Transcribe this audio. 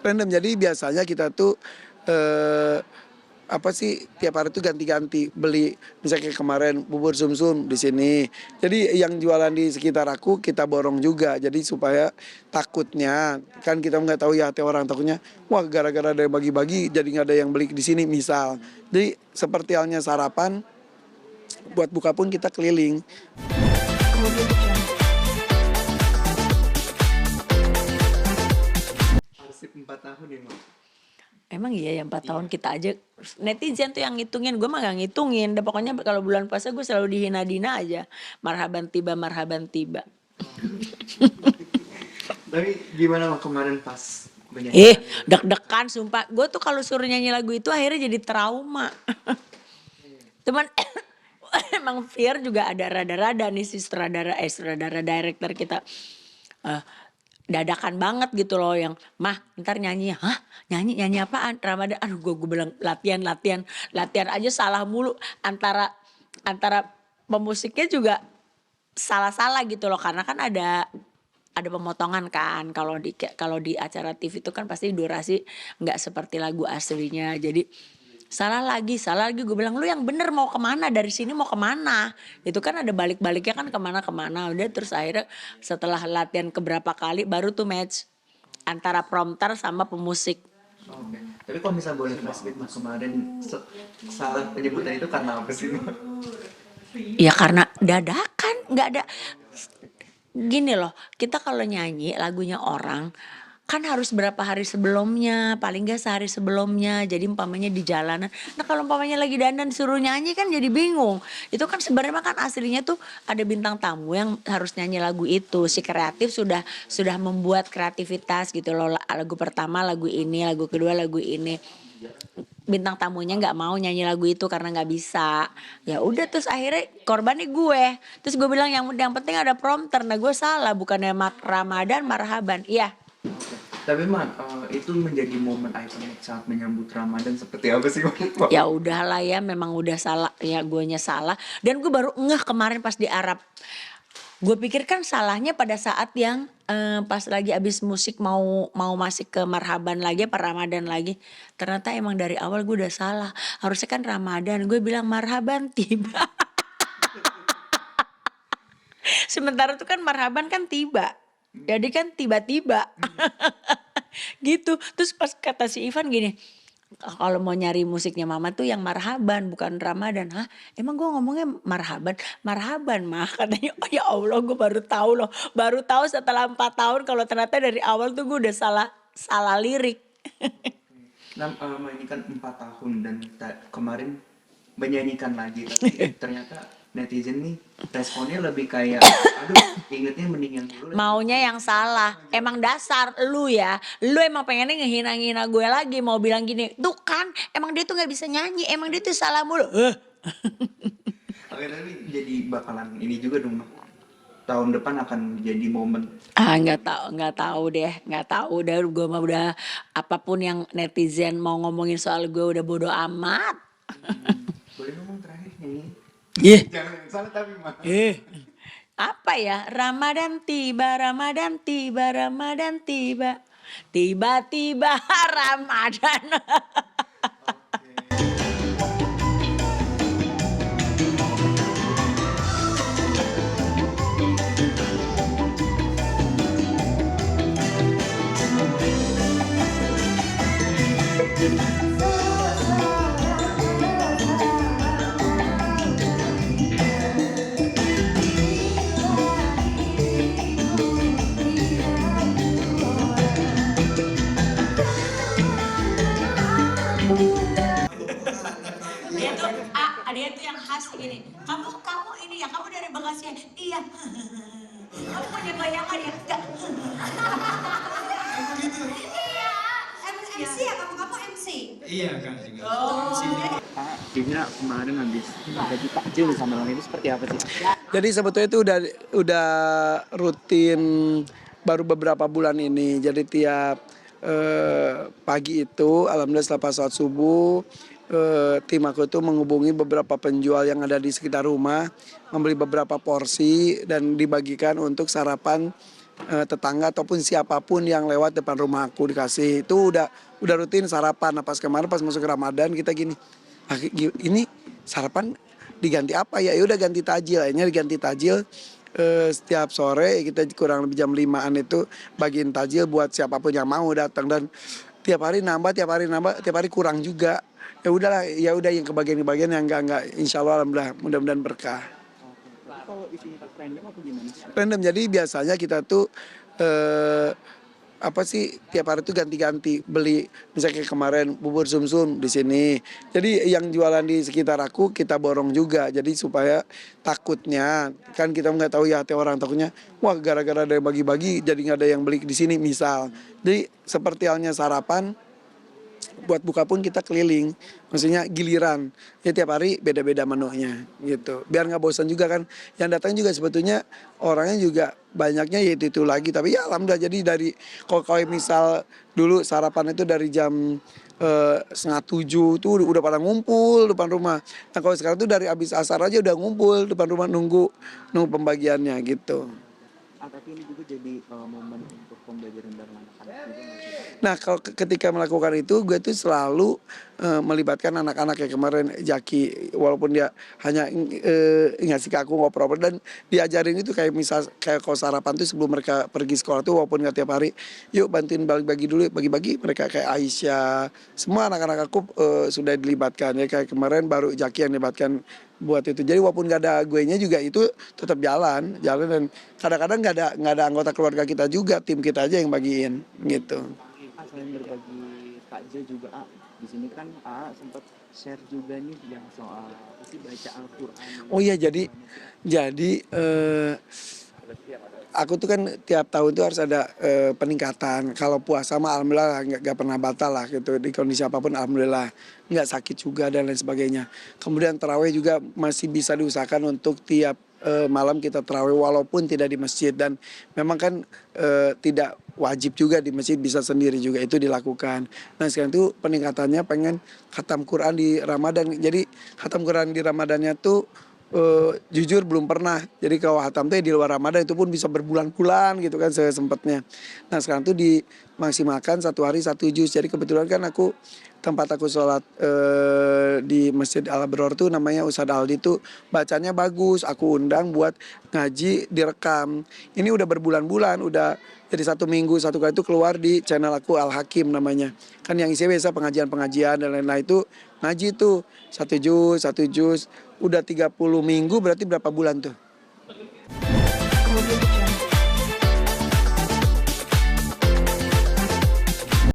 Random, jadi biasanya kita tuh eh, apa sih tiap hari tuh ganti-ganti beli, misalnya kayak kemarin bubur sumsum di sini, jadi yang jualan di sekitar aku kita borong juga, jadi supaya takutnya kan kita nggak tahu ya hati orang, takutnya wah gara-gara ada yang bagi-bagi jadi nggak ada yang beli di sini misal. Jadi seperti halnya sarapan, buat buka pun kita keliling. Arsip 4 tahun ya, Mak. Emang iya ya 4 tahun kita aja netizen tuh yang ngitungin, gue mah gak ngitungin. Udah pokoknya kalau bulan puasa gue selalu dihina-dina aja. Marhaban tiba, marhaban tiba. Tapi gimana Mak kemarin pas Eh, menyanyikan? deg-degan sumpah. Gue tuh kalau suruh nyanyi lagu itu akhirnya jadi trauma. Cuman emang Fear juga ada rada-rada nih si sutradara director kita. Eh, dadakan banget gitu loh yang mah ntar nyanyi, hah nyanyi apaan Ramadan, aduh gue bilang latihan aja salah mulu, antara pemusiknya juga salah gitu loh karena kan ada pemotongan kan kalau di acara TV itu kan pasti durasi nggak seperti lagu aslinya, jadi salah lagi gue bilang lu yang bener mau kemana, dari sini mau kemana, itu kan ada balik-baliknya kan kemana udah. Terus akhirnya setelah latihan keberapa kali baru tuh match antara prompter sama pemusik. Oke. Tapi kalau misal boleh flashback Mak kemarin salah penyebutan itu karena apa sih, Mak? Ya karena dadakan, nggak ada gini loh, kita kalau nyanyi lagunya orang kan harus berapa hari sebelumnya, paling gak sehari sebelumnya, jadi umpamanya di jalanan. Nah kalau umpamanya lagi dandan suruh nyanyi kan jadi bingung. Itu kan sebenarnya kan aslinya tuh ada bintang tamu yang harus nyanyi lagu itu. Si kreatif sudah membuat kreativitas gitu loh, lagu pertama lagu ini, lagu kedua lagu ini. Bintang tamunya nggak mau nyanyi lagu itu karena nggak bisa. Ya udah terus akhirnya korbannya gue. Terus gue bilang yang penting ada prompter. Nah gue salah, bukannya Ramadan marhaban. Iya. Tapi Mak, itu menjadi momen ikonik saat menyambut Ramadan seperti apa sih, Mak? Ya udahlah ya, memang udah salah ya, guanya salah. Dan gue baru ngeh kemarin pas di Arab. Gue pikir kan salahnya pada saat yang pas lagi abis musik mau masuk ke marhaban lagi apa Ramadan lagi. Ternyata emang dari awal gue udah salah. Harusnya kan Ramadan, gue bilang marhaban tiba. Sementara tuh kan marhaban kan tiba. Jadi kan tiba-tiba. Gitu. Terus pas kata si Ivan gini, kalau mau nyari musiknya mama tuh yang marhaban bukan Ramadan. Hah? Emang gue ngomongnya marhaban? Marhaban mah katanya. Oh ya Allah, gue baru tahu loh. Baru tahu setelah 4 tahun kalau ternyata dari awal tuh gue udah salah lirik. Nah, Mak ini kan 4 tahun dan kemarin menyanyikan lagi, tapi ternyata netizen nih responnya lebih kayak, aduh, ingetnya mending yang dulu. Maunya yang salah. Emang dasar lu ya. Lu emang pengennya ngehina-ngina gue lagi. Mau bilang gini, tuh kan emang dia tuh gak bisa nyanyi. Emang dia tuh salah mulu. Oke, tapi jadi bakalan ini juga dong, Mak. Tahun depan akan jadi momen. Nggak tahu deh. Gue mah udah apapun yang netizen mau ngomongin soal gue udah bodo amat. Boleh ngomong terakhir nyanyi? Ih, Jangan salah tapi Mak. apa ya? Ramadan tiba, tiba-tiba Ramadan. Dia tuh yang khas gini. Kamu ini ya, kamu dari Bekasi ya? Iya. Kamu punya bayangan ya? Enggak. Iya, MC ya kamu MC. Iya kan juga. Dina kemarin habis bagi takjil sama orang itu seperti apa sih? Jadi sebetulnya itu udah rutin baru beberapa bulan ini. Jadi tiap pagi itu alhamdulillah setelah pas sholat subuh tim aku itu menghubungi beberapa penjual yang ada di sekitar rumah, membeli beberapa porsi dan dibagikan untuk sarapan tetangga ataupun siapapun yang lewat depan rumah aku dikasih. Itu udah rutin sarapan. Nah, pas kemarin pas masuk Ramadan kita gini, "Ah, ini sarapan diganti apa ya?" Ya udah ganti tajil. Akhirnya diganti tajil. Setiap sore kita kurang lebih jam 5-an itu bagiin tajil buat siapapun yang mau datang, dan tiap hari nambah, tiap hari kurang juga. Ya udahlah, ya udah yang kebagian yang enggak, insya Allah alhamdulillah mudah-mudahan berkah. Tapi kalau isinya random apa gimana? Random, jadi biasanya kita tuh eh, apa sih tiap hari tuh ganti-ganti beli, misalnya kayak kemarin bubur sumsum di sini, jadi yang jualan di sekitar aku kita borong juga, jadi supaya takutnya kan kita nggak tahu ya hati orang, takutnya wah gara-gara ada yang bagi-bagi jadi nggak ada yang beli di sini misal. Jadi seperti halnya sarapan, buat buka pun kita keliling, maksudnya giliran. Ya tiap hari beda-beda menunya gitu. Biar nggak bosan juga kan. Yang datang juga sebetulnya orangnya juga banyaknya ya itu lagi. Tapi ya alhamdulillah, jadi dari kalau misal dulu sarapan itu dari jam 6:30 tuh udah pada ngumpul depan rumah. Nah kalau sekarang tuh dari abis asar aja udah ngumpul depan rumah nunggu pembagiannya gitu. Tapi ini juga jadi momen untuk pembelajaran bareng anak-anak juga nggak sih? Nah, kalau ketika melakukan itu, gue tuh selalu melibatkan anak-anak, kayak kemarin Jaki, walaupun dia hanya ngasih ke aku ngobrol dan diajarin itu kayak misal kayak kalau sarapan tuh sebelum mereka pergi sekolah tuh, walaupun nggak tiap hari, yuk bantuin bagi-bagi dulu, bagi-bagi mereka kayak Aisyah, semua anak-anak aku sudah dilibatkan ya, kayak kemarin baru Jaki yang dilibatkan buat itu. Jadi walaupun nggak ada gue nya juga itu tetap jalan dan kadang-kadang nggak ada anggota keluarga kita juga, tim kita aja yang bagiin gitu. Selain berbagi takjil juga di sini kan sempat share juga nih yang soal apa sih baca Al-Quran. Oh iya, jadi aku tuh kan tiap tahun tuh harus ada peningkatan. Kalau puasa mah alhamdulillah nggak pernah batal lah gitu, di kondisi apapun alhamdulillah, nggak sakit juga dan lain sebagainya. Kemudian taraweh juga masih bisa diusahakan untuk tiap malam kita taraweh walaupun tidak di masjid, dan memang kan tidak wajib juga di masjid, bisa sendiri juga itu dilakukan. Nah sekarang tuh peningkatannya pengen khatam Quran di Ramadan. Jadi khatam Quran di Ramadannya tuh jujur belum pernah. Jadi kalau hatam tuh di luar Ramadan itu pun bisa berbulan-bulan gitu kan sempatnya. Nah sekarang tuh dimaksimalkan 1 hari 1 juz. Jadi kebetulan kan aku tempat aku sholat di Masjid Al Abror tuh namanya Ustadz Aldi tuh bacanya bagus. Aku undang buat ngaji direkam. Ini udah berbulan-bulan, udah jadi 1 minggu 1 kali itu keluar di channel aku Al Hakim namanya. Kan yang isinya biasa pengajian-pengajian dan lain-lain itu ngaji tuh 1 juz. Udah 30 minggu berarti berapa bulan tuh?